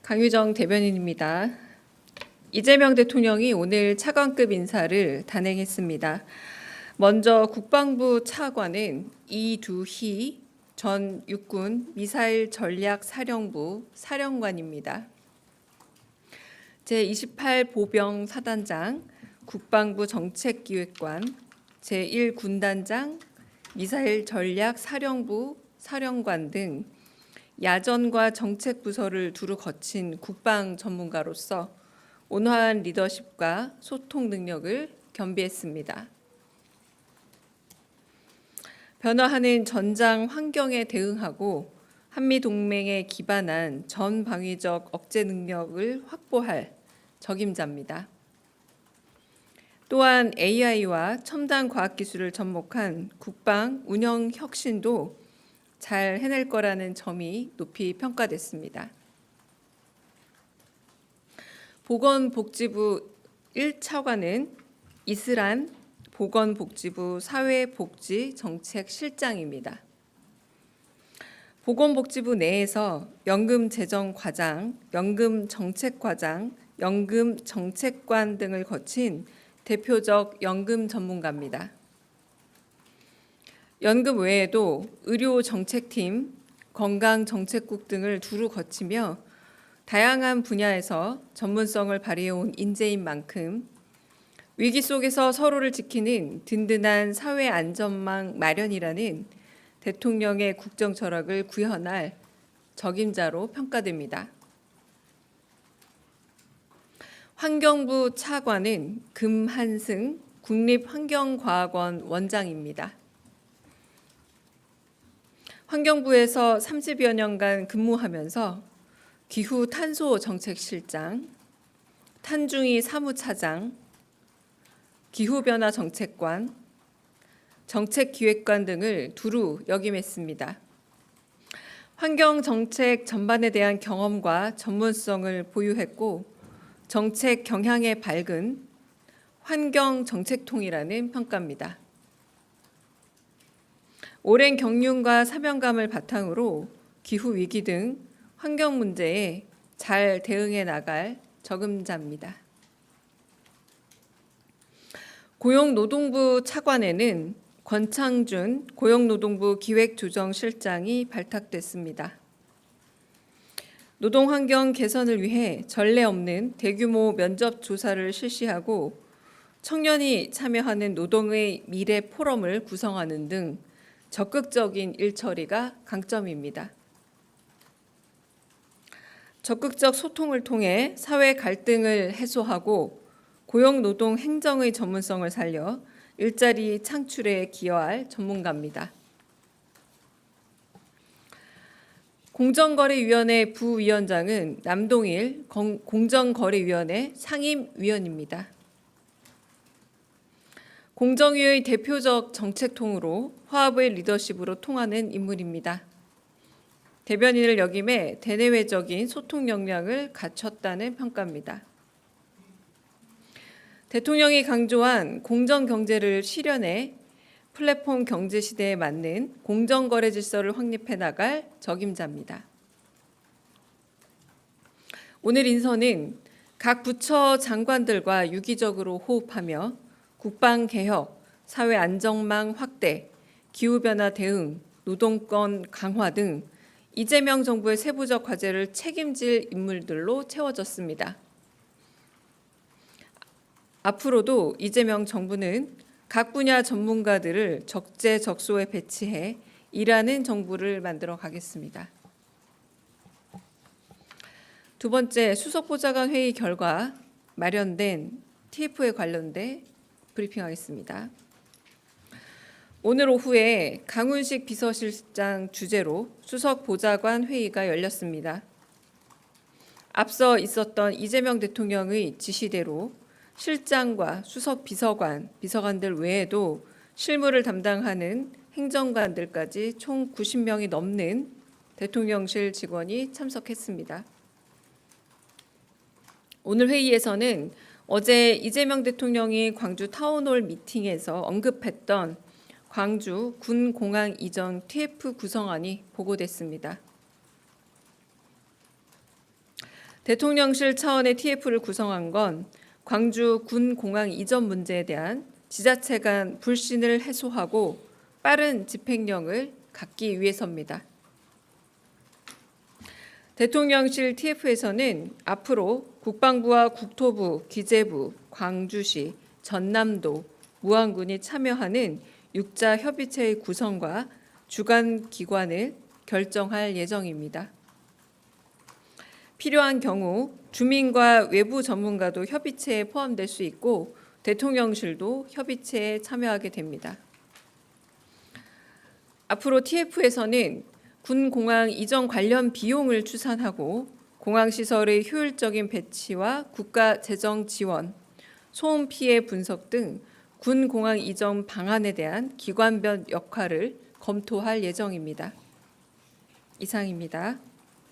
강유정 대변인입니다. 이재명 대통령이 오늘 차관급 인사를 단행했습니다. 먼저 국방부 차관은 이두희 전 육군 미사일 전략사령부 사령관입니다. 제28 보병 사단장, 국방부 정책기획관, 제1군단장, 미사일 전략사령부 사령관 등 야전과 정책부서를 두루 거친 국방 전문가로서 온화한 리더십과 소통 능력을 겸비했습니다. 변화하는 전장 환경에 대응하고 한미동맹에 기반한 전방위적 억제 능력을 확보할 적임자입니다. 또한 AI와 첨단 과학기술을 접목한 국방 운영 혁신도 잘 해낼 거라는 점이 높이 평가됐습니다. 보건복지부 1차관은 이슬한 보건복지부 사회복지정책실장입니다. 보건복지부 내에서 연금재정과장, 연금정책과장, 연금정책관 등을 거친 대표적 연금 전문가입니다. 연금 외에도 의료정책팀, 건강정책국 등을 두루 거치며 다양한 분야에서 전문성을 발휘해온 인재인 만큼 위기 속에서 서로를 지키는 든든한 사회 안전망 마련이라는 대통령의 국정 철학을 구현할 적임자로 평가됩니다. 환경부 차관은 금한승 국립환경과학원 원장입니다. 환경부에서 30여 년간 근무하면서 기후탄소정책실장, 탄중이 사무차장, 기후변화정책관, 정책기획관 등을 두루 역임했습니다. 환경정책 전반에 대한 경험과 전문성을 보유했고 정책 경향에 밝은 환경정책통이라는 평가입니다. 오랜 경륜과 사명감을 바탕으로 기후위기 등 환경 문제에 잘 대응해 나갈 적임자입니다. 고용노동부 차관에는 권창준 고용노동부 기획조정실장이 발탁됐습니다. 노동환경 개선을 위해 전례 없는 대규모 면접 조사를 실시하고 청년이 참여하는 노동의 미래 포럼을 구성하는 등 적극적인 일처리가 강점입니다. 적극적 소통을 통해 사회 갈등을 해소하고 고용노동 행정의 전문성을 살려 일자리 창출에 기여할 전문가입니다. 공정거래위원회 부위원장은 남동일 공정거래위원회 상임위원입니다. 공정위의 대표적 정책통으로 화합의 리더십으로 통하는 인물입니다. 대변인을 역임해 대내외적인 소통 역량을 갖췄다는 평가입니다. 대통령이 강조한 공정경제를 실현해 플랫폼 경제 시대에 맞는 공정거래 질서를 확립해 나갈 적임자입니다. 오늘 인선은 각 부처 장관들과 유기적으로 호흡하며 국방개혁, 사회안정망 확대, 기후변화 대응, 노동권 강화 등 이재명 정부의 세부적 과제를 책임질 인물들로 채워졌습니다. 앞으로도 이재명 정부는 각 분야 전문가들을 적재적소에 배치해 일하는 정부를 만들어 가겠습니다. 두 번째, 수석보좌관 회의 결과 마련된 TF에 관련돼 브리핑하겠습니다. 오늘 오후에 강훈식 비서실장 주재로 수석보좌관 회의가 열렸습니다. 앞서 있었던 이재명 대통령의 지시대로 실장과 수석비서관, 비서관들 외에도 실무를 담당하는 행정관들까지 총 90명이 넘는 대통령실 직원이 참석했습니다. 오늘 회의에서는 어제 이재명 대통령이 광주 타운홀 미팅에서 언급했던 광주 군공항 이전 TF 구성안이 보고됐습니다. 대통령실 차원의 TF를 구성한 건 광주 군공항 이전 문제에 대한 지자체 간 불신을 해소하고 빠른 집행력을 갖기 위해서입니다. 대통령실 TF에서는 앞으로 국방부와 국토부, 기재부, 광주시, 전남도, 무안군이 참여하는 육자 협의체의 구성과 주관 기관을 결정할 예정입니다. 필요한 경우 주민과 외부 전문가도 협의체에 포함될 수 있고 대통령실도 협의체에 참여하게 됩니다. 앞으로 TF에서는 군공항 이전 관련 비용을 추산하고 공항시설의 효율적인 배치와 국가 재정 지원, 소음 피해 분석 등 군공항 이전 방안에 대한 기관별 역할을 검토할 예정입니다. 이상입니다.